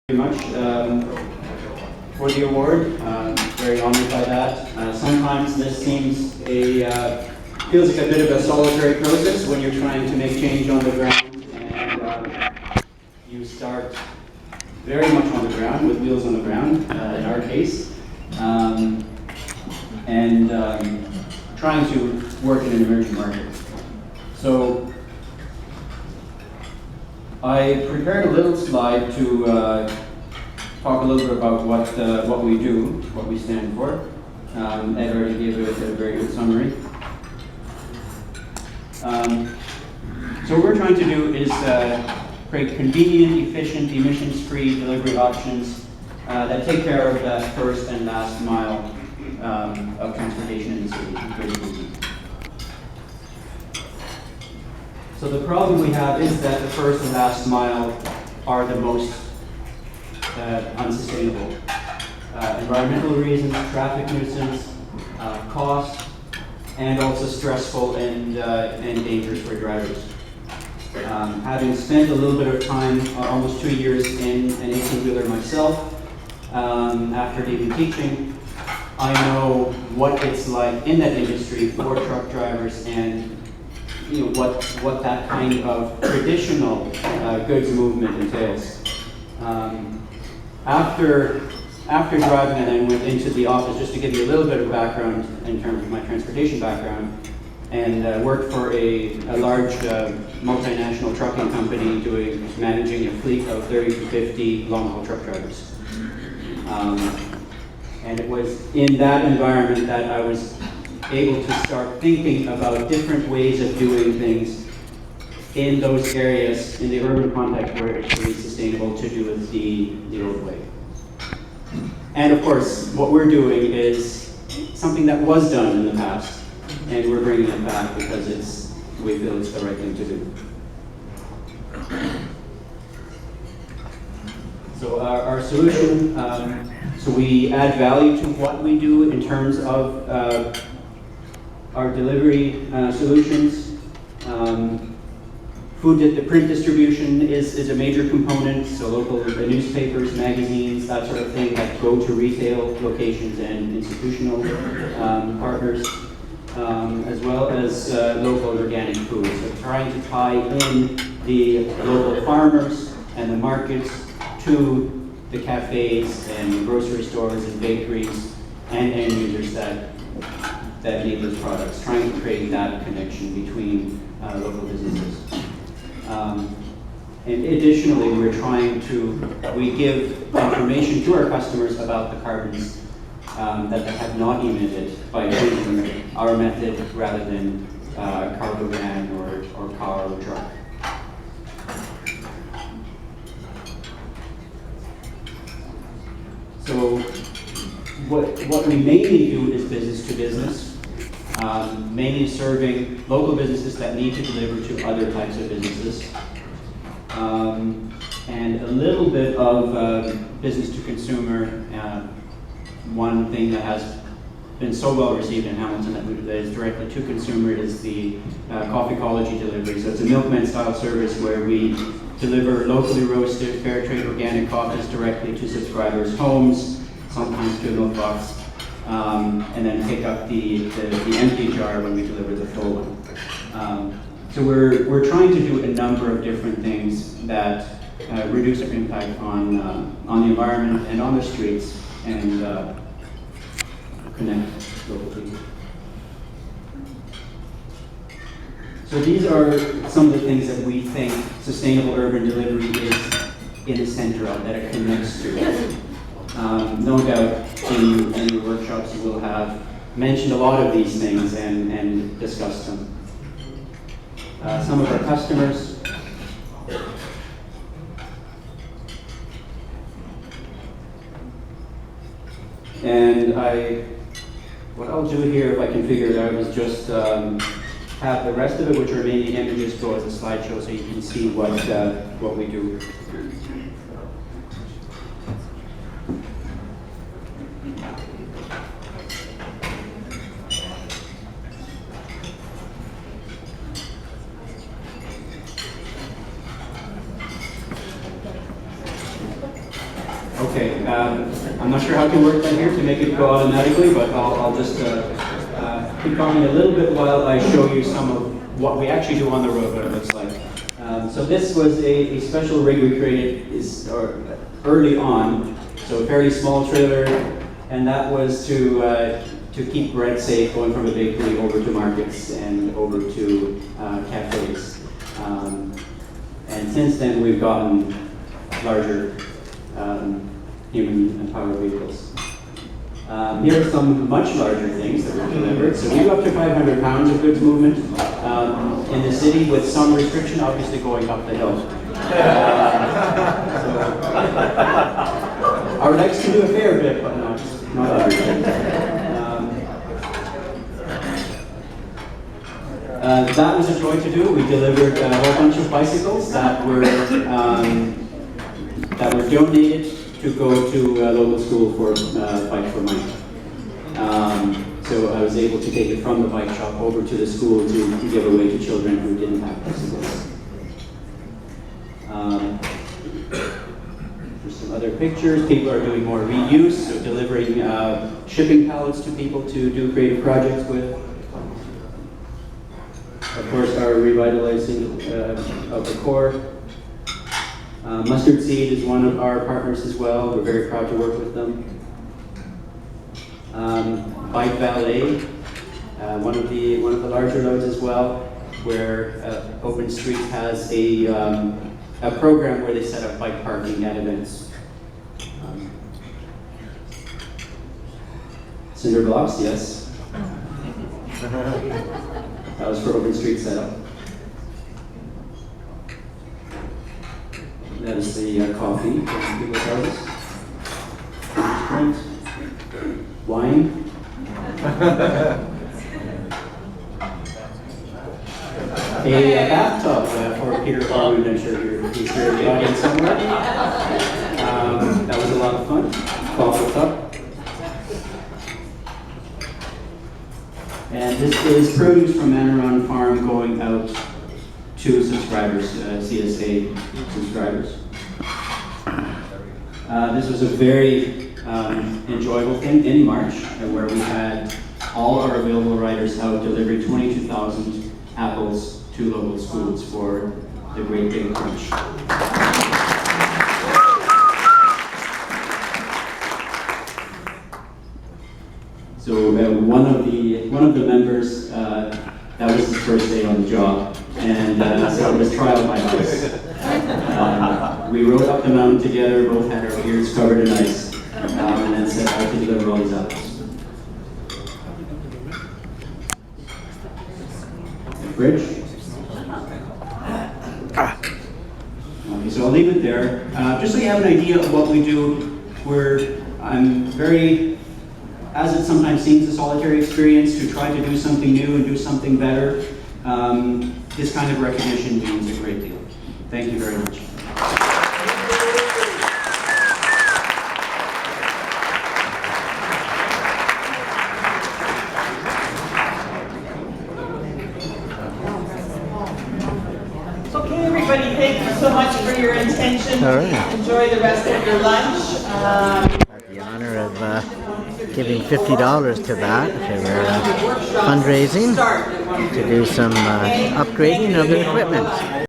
Very much for the award. Very honored by that. Sometimes this seems feels like a bit of a solitary process when you're trying to make change on the ground, and you start very much on the ground with wheels on the ground. In our case, and trying to work in an emerging market. So I prepared a little slide to talk a little bit about what we do, what we stand for. Ed already gave it a very good summary. So what we're trying to do is create convenient, efficient, emissions-free delivery options that take care of that first and last mile of transportation in the city. So the problem we have is that the first and last mile are the most unsustainable. Environmental reasons, traffic nuisance, cost, and also stressful and dangerous for drivers. Having spent a little bit of time, almost 2 years in an 18-wheeler myself, after leaving teaching, I know what it's like in that industry for truck drivers and what that kind of traditional goods movement entails. After driving, and then went into the office, just to give you a little bit of background in terms of my transportation background, and worked for a large multinational trucking company managing a fleet of 30 to 50 long-haul truck drivers. And it was in that environment that I was able to start thinking about different ways of doing things in those areas, in the urban context where it's really sustainable to do it the old way. And of course, what we're doing is something that was done in the past, and we're bringing it back because we feel it's the right thing to do. So our solution, so we add value to what we do in terms of our delivery solutions. The print distribution is a major component, so local newspapers, magazines, that sort of thing that go to retail locations and institutional partners, as well as local organic food. So trying to tie in the local farmers and the markets to the cafes and grocery stores and bakeries and end users that need those products, trying to create that connection between local businesses. And additionally, we give information to our customers about the carbons that they have not emitted by choosing our method rather than cargo van or car or truck. So what we mainly do is business to business, mainly serving local businesses that need to deliver to other types of businesses, and a little bit of business to consumer. One thing that has been so well received in Hamilton that is directly to consumer is the coffee ecology delivery. So it's a milkman style service where we deliver locally roasted, fair trade organic coffees directly to subscribers' homes, sometimes to a milk box, and then pick up the empty jar when we deliver the full one. So we're trying to do a number of different things that reduce our impact on the environment and on the streets and connect local people. So these are some of the things that we think sustainable urban delivery is in the center of, that it connects to. No doubt in your workshops you will have mentioned a lot of these things and discussed them. Some of our customers. And what I'll do here, if I can figure it out, is just have the rest of it, which are mainly images, go as a slideshow so you can see what we do. Okay, I'm not sure how to work that here to make it go automatically, but I'll just keep going a little bit while I show you some of what we actually do on the road, what it looks like. So this was a special rig we created early on, so a fairly small trailer, and that was to keep bread safe going from a bakery over to markets and over to cafes. And since then we've gotten larger human and powered vehicles. Here are some much larger things that we've delivered. So we do up to 500 pounds of goods movement in the city, with some restriction obviously going up the hill. Our legs can do a fair bit, but not everything. That was a joy to do. We delivered a whole bunch of bicycles that were donated to go to a local school for Bike for Money. So I was able to take it from the bike shop over to the school to give away to children who didn't have bicycles. There's some other pictures. People are doing more reuse, so delivering shipping pallets to people to do creative projects with. Of course, our revitalizing of the core. Mustard Seed is one of our partners as well. We're very proud to work with them. Bike Valet, one of the larger loads as well, where Open Street has a program where they set up bike parking at events. Cinder blocks, yes. That was for Open Street setup. That is the coffee from people's houses. Wine. A bathtub for Peter Farwood. I'm sure he's here in the audience somewhere. That was a lot of fun. Coffee cup. And this is produce from Manaron Farm going out to subscribers, CSA subscribers. This was a very enjoyable thing in March, where we had all our available riders out delivering 22,000 apples to local schools for the Great Big Crunch. So one of the members, that was his first day on the job, and so it was trial by ice. We rode up the mountain together, both had our ears covered in ice, and then set out to deliver all these apples. Bridge. Okay, so I'll leave it there. Just so you have an idea of what we do, I'm very, as it sometimes seems, a solitary experience to try to do something new and do something better. This kind of recognition means a great deal. Thank you very much. Okay, everybody, thank you so much for your attention. All right. Enjoy the rest of your lunch. The honor of giving $50 to that for fundraising to do some upgrading of their equipment.